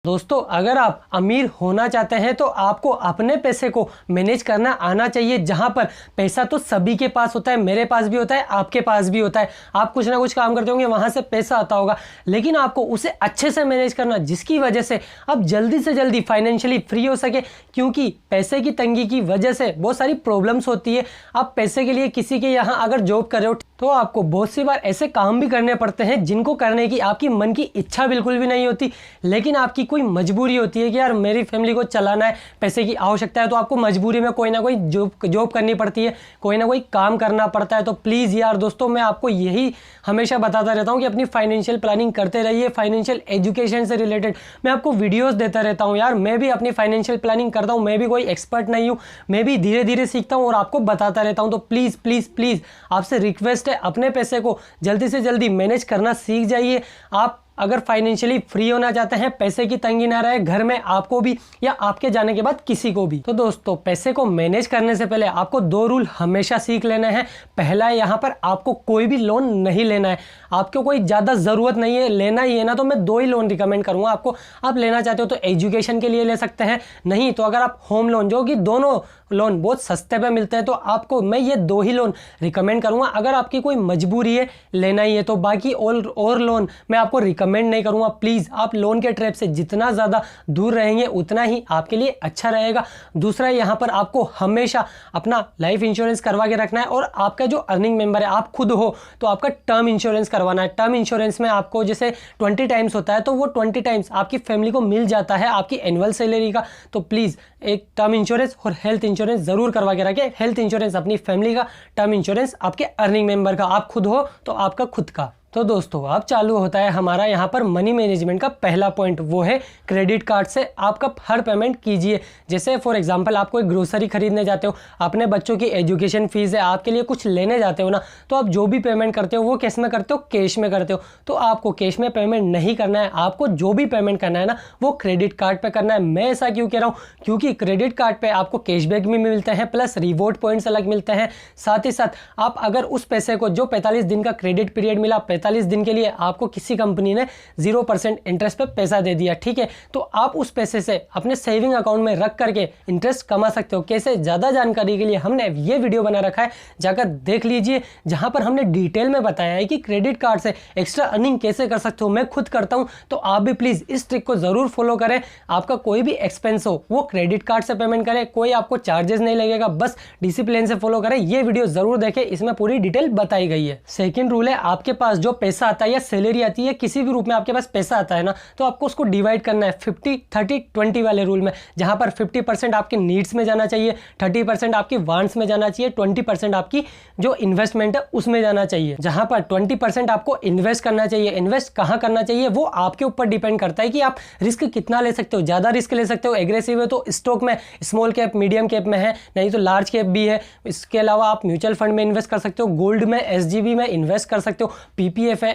दोस्तों, अगर आप अमीर होना चाहते हैं तो आपको अपने पैसे को मैनेज करना आना चाहिए। जहां पर पैसा तो सभी के पास होता है, मेरे पास भी होता है, आपके पास भी होता है। आप कुछ ना कुछ काम करते होंगे, वहां से पैसा आता होगा, लेकिन आपको उसे अच्छे से मैनेज करना, जिसकी वजह से आप जल्दी से जल्दी फाइनेंशियली फ्री हो सके। क्योंकि पैसे की तंगी की वजह से बहुत सारी प्रॉब्लम्स होती है। आप पैसे के लिए किसी के यहाँ अगर जॉब कर रहे हो तो आपको बहुत सी बार ऐसे काम भी करने पड़ते हैं जिनको करने की आपकी मन की इच्छा बिल्कुल भी नहीं होती, लेकिन आपकी कोई मजबूरी होती है कि यार मेरी फैमिली को चलाना है, पैसे की आवश्यकता है, तो आपको मजबूरी में कोई ना कोई जॉब करनी पड़ती है, कोई ना कोई काम करना पड़ता है। तो प्लीज़ यार दोस्तों, मैं आपको यही हमेशा बताता रहता हूँ कि अपनी फाइनेंशियल प्लानिंग करते रहिए। फाइनेंशियल एजुकेशन से रिलेटेड मैं आपको वीडियोज़ देता रहता हूँ। यार मैं भी अपनी फाइनेंशियल प्लानिंग करता हूँ, मैं भी कोई एक्सपर्ट नहीं हूँ, मैं भी धीरे धीरे सीखता हूँ और आपको बताता रहता हूँ। तो प्लीज़ प्लीज़ प्लीज़ आपसे रिक्वेस्ट है, अपने पैसे को जल्दी से जल्दी मैनेज करना सीख जाइए। आप अगर फाइनेंशियली फ्री होना चाहते हैं, पैसे की तंगी ना रहे घर में आपको भी या आपके जाने के बाद किसी को भी। तो दोस्तों, पैसे को मैनेज करने से पहले आपको 2 रूल हमेशा सीख लेने हैं। पहला है, यहाँ पर आपको कोई भी लोन नहीं लेना है। आपको कोई ज़्यादा ज़रूरत नहीं है, लेना ही है ना तो मैं 2 ही लोन रिकमेंड करूँगा आपको। आप लेना चाहते हो तो एजुकेशन के लिए ले सकते हैं, नहीं तो अगर आप होम लोन, जो कि दोनों लोन बहुत सस्ते पे मिलते हैं, तो आपको मैं ये 2 ही लोन रिकमेंड करूँगा। अगर आपकी कोई मजबूरी है, लेना ही है, तो बाकी और लोन मैं आपको रिकमेंड नहीं करूंगा। प्लीज आप लोन के ट्रैप से जितना ज्यादा दूर रहेंगे उतना ही आपके लिए अच्छा रहेगा। दूसरा, यहां पर आपको हमेशा अपना लाइफ इंश्योरेंस करवा के रखना है, और आपका जो अर्निंग मेंबर है, आप खुद हो तो आपका टर्म इंश्योरेंस करवाना है। टर्म इंश्योरेंस में आपको जैसे 20 टाइम्स होता है, तो वो 20 टाइम्स आपकी फैमिली को मिल जाता है आपकी एनुअल सैलरी का। तो प्लीज एक टर्म इंश्योरेंस और हेल्थ इंश्योरेंस जरूर करवा के रखें। हेल्थ इंश्योरेंस अपनी फैमिली का, टर्म इंश्योरेंस आपके अर्निंग मेंबर का। आप खुद हो तो आपका खुद का। तो दोस्तों, अब चालू होता है हमारा यहाँ पर मनी मैनेजमेंट का पहला पॉइंट, वो है क्रेडिट कार्ड से आपका हर पेमेंट कीजिए। जैसे फॉर एग्जांपल आप कोई ग्रोसरी खरीदने जाते हो, अपने बच्चों की एजुकेशन फीस है, आपके लिए कुछ लेने जाते हो ना, तो आप जो भी पेमेंट करते हो वो किस में करते हो? कैश में करते हो। तो आपको कैश में पेमेंट नहीं करना है, आपको जो भी पेमेंट करना है ना वो क्रेडिट कार्ड पर करना है। मैं ऐसा क्यों कह रहा हूँ? क्योंकि क्रेडिट कार्ड पर आपको कैशबैक भी मिलते हैं, प्लस रिवॉर्ड पॉइंट्स अलग मिलते हैं। साथ ही साथ आप अगर उस पैसे को, जो 45 दिन का क्रेडिट पीरियड मिला, 45 दिन के लिए आपको किसी कंपनी ने 0% इंटरेस्ट पे पैसा दे दिया, ठीक है, तो आप उस पैसे से अपने सेविंग अकाउंट में रख करके इंटरेस्ट कमा सकते हो। कैसे? ज़्यादा जानकारी के लिए हमने ये वीडियो बना रखा है, जाकर देख लीजिए, जहां पर हमने डिटेल में बताया है कि क्रेडिट कार्ड से एक्स्ट्रा अर्निंग कैसे कर सकते हो। मैं खुद करता हूं, तो आप भी प्लीज़ इस ट्रिक को ज़रूर फॉलो करें। आपका कोई भी एक्सपेंस हो वो क्रेडिट कार्ड से पेमेंट करें, कोई आपको चार्जेस नहीं लगेगा, बस डिसिप्लिन से फॉलो करें। ये वीडियो ज़रूर देखें, इसमें पूरी डिटेल बताई गई है। सेकेंड रूल है, आपके पास जो पैसा आता है या सैलरी आती है, किसी भी रूप में आपके पास पैसा आता है ना, तो आपको उसको डिवाइड करना है 50-30-20 वाले रूल में, जहां पर 50% आपके नीड्स में जाना चाहिए, 30% आपकी वांट्स में जाना चाहिए, 20% आपकी जो इन्वेस्टमेंट है उसमें जाना चाहिए। जहां पर 20% आपको इन्वेस्ट करना चाहिए। इन्वेस्ट कहां करना चाहिए वो आपके ऊपर डिपेंड करता है कि आप रिस्क कितना ले सकते हो। ज्यादा रिस्क ले सकते हो, एग्रेसिव है तो स्टॉक में, स्मॉल कैप मीडियम कैप में है, नहीं तो लार्ज कैप भी है। इसके अलावा आप म्यूचुअल फंड में इन्वेस्ट कर सकते हो, गोल्ड में, SGB में इन्वेस्ट कर सकते हो, PPF है,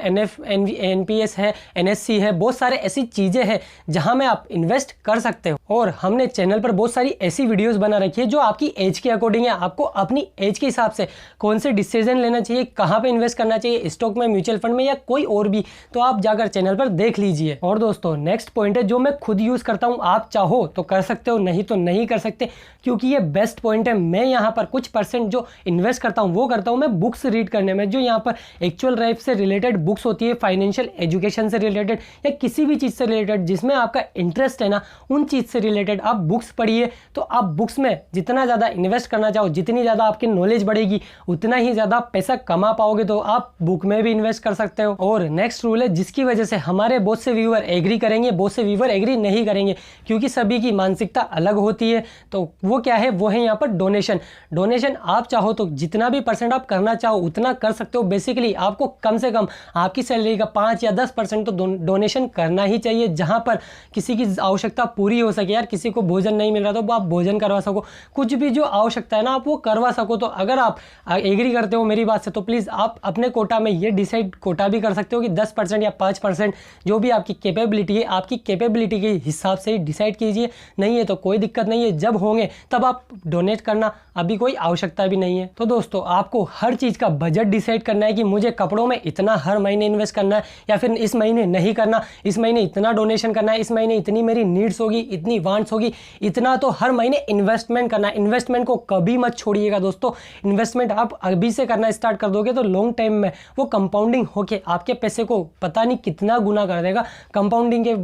NPS है, NSC है, बहुत सारे ऐसी चीजें हैं जहां में आप इन्वेस्ट कर सकते हो। और हमने चैनल पर बहुत सारी ऐसी वीडियोस बना रखी है जो आपकी एज के अकॉर्डिंग है। आपको अपनी एज के हिसाब से कौन से डिसीजन लेना चाहिए, कहां पे इन्वेस्ट करना चाहिए, स्टॉक में, म्यूचुअल फंड में या कोई और भी, तो आप जाकर चैनल पर देख लीजिए। और दोस्तों, नेक्स्ट पॉइंट है जो मैं खुद यूज करता हूं, आप चाहो तो कर सकते हो, नहीं तो नहीं कर सकते, क्योंकि ये बेस्ट पॉइंट है। मैं यहाँ पर कुछ % जो इन्वेस्ट करता हूँ वो करता हूँ मैं बुक्स रीड करने में, जो यहाँ पर एक्चुअल लाइफ से रिलेटेड बुक्स होती है, फाइनेंशियल एजुकेशन से रिलेटेड या किसी भी चीज़ से रिलेटेड जिसमें आपका इंटरेस्ट है ना, उन चीज़ से रिलेटेड आप बुक्स पढ़िए। तो आप बुक्स में जितना ज़्यादा इन्वेस्ट करना चाहो, जितनी ज़्यादा आपकी नॉलेज बढ़ेगी, उतना ही ज़्यादा पैसा कमा पाओगे। तो आप बुक में भी इन्वेस्ट कर सकते हो। और नेक्स्ट रूल है जिसकी वजह से हमारे बहुत से व्यूअर एग्री करेंगे, बहुत से व्यूअर एग्री नहीं करेंगे, क्योंकि सभी की मानसिकता अलग होती है। तो वो क्या है? वो है यहाँ पर डोनेशन। डोनेशन आप चाहो तो जितना भी % आप करना चाहो उतना कर सकते हो। बेसिकली आपको कम से कम आपकी सैलरी का 5 या 10% तो डोनेशन करना ही चाहिए, जहां पर किसी की आवश्यकता पूरी हो सके। यार किसी को भोजन नहीं मिल रहा तो आप भोजन करवा सको, कुछ भी जो आवश्यकता है ना आप वो करवा सको। तो अगर आप एग्री करते हो मेरी बात से, तो प्लीज़ आप अपने कोटा में ये डिसाइड कोटा भी कर सकते हो कि 10% या 5% जो भी आपकी कैपेबिलिटी है, आपकी कैपेबिलिटी के हिसाब से ही डिसाइड कीजिए। नहीं है तो कोई दिक्कत नहीं है, जब होंगे तब आप डोनेट करना, अभी कोई आवश्यकता भी नहीं है। तो दोस्तों, आपको हर चीज़ का बजट डिसाइड करना है कि मुझे कपड़ों में इतना हर महीने इन्वेस्ट करना है या फिर इस महीने नहीं करना, इस महीने इतना डोनेशन करना है, इस महीने इतनी मेरी नीड्स होगी, इतनी वांट्स होगी, इतना तो हर महीने इन्वेस्टमेंट करना है। इन्वेस्टमेंट को कभी मत छोड़िएगा दोस्तों। इन्वेस्टमेंट आप अभी से करना स्टार्ट कर दोगे तो लॉन्ग टाइम में वो कंपाउंडिंग होके आपके पैसे को पता नहीं कितना गुना कर देगा। कंपाउंडिंग के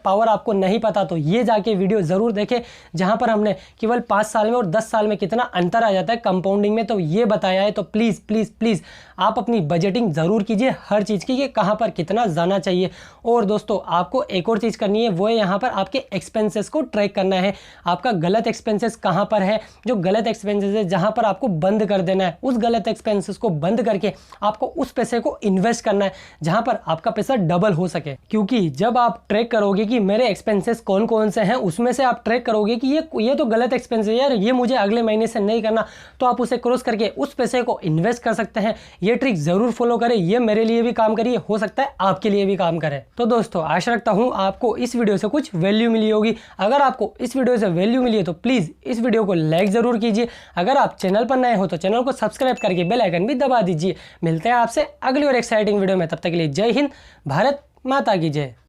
पावर आपको नहीं पता तो ये जाके वीडियो ज़रूर देखें, जहाँ पर हमने केवल 5 साल में और 10 साल में कितना अंतर आ जाता है कंपाउंडिंग में, तो ये बताया है। तो प्लीज़ प्लीज़ प्लीज़ आप अपनी बजटिंग ज़रूर कीजिए हर चीज़ की कि कहाँ पर कितना जाना चाहिए। और दोस्तों आपको एक और चीज़ करनी है, वो है यहाँ पर आपके एक्सपेंसेस को ट्रैक करना है। आपका गलत एक्सपेंसेस कहाँ पर है, जो गलत एक्सपेंसेस है जहाँ पर आपको बंद कर देना है, उस गलत एक्सपेंसेस को बंद करके आपको उस पैसे को इन्वेस्ट करना है जहाँ पर आपका पैसा डबल हो सके। क्योंकि जब आप ट्रैक करोगे कि मेरे एक्सपेंसेस कौन कौन से हैं, उसमें से आप ट्रैक करोगे कि ये तो गलत एक्सपेंस है यार, ये मुझे अगले महीने से नहीं करना, तो आप उसे क्रॉस करके उस पैसे को इन्वेस्ट कर सकते हैं। ये ट्रिक जरूर फॉलो करें, ये मेरे लिए भी काम करिए, हो सकता है आपके लिए भी काम करे। तो दोस्तों आशा रखता हूं आपको इस वीडियो से कुछ वैल्यू मिली होगी। अगर आपको इस वीडियो से वैल्यू मिली है तो प्लीज़ इस वीडियो को लाइक ज़रूर कीजिए। अगर आप चैनल पर नए हो तो चैनल को सब्सक्राइब करके बेल आइकन भी दबा दीजिए। मिलते हैं आपसे अगली और एक्साइटिंग वीडियो में, तब तक के लिए जय हिंद, भारत माता की जय।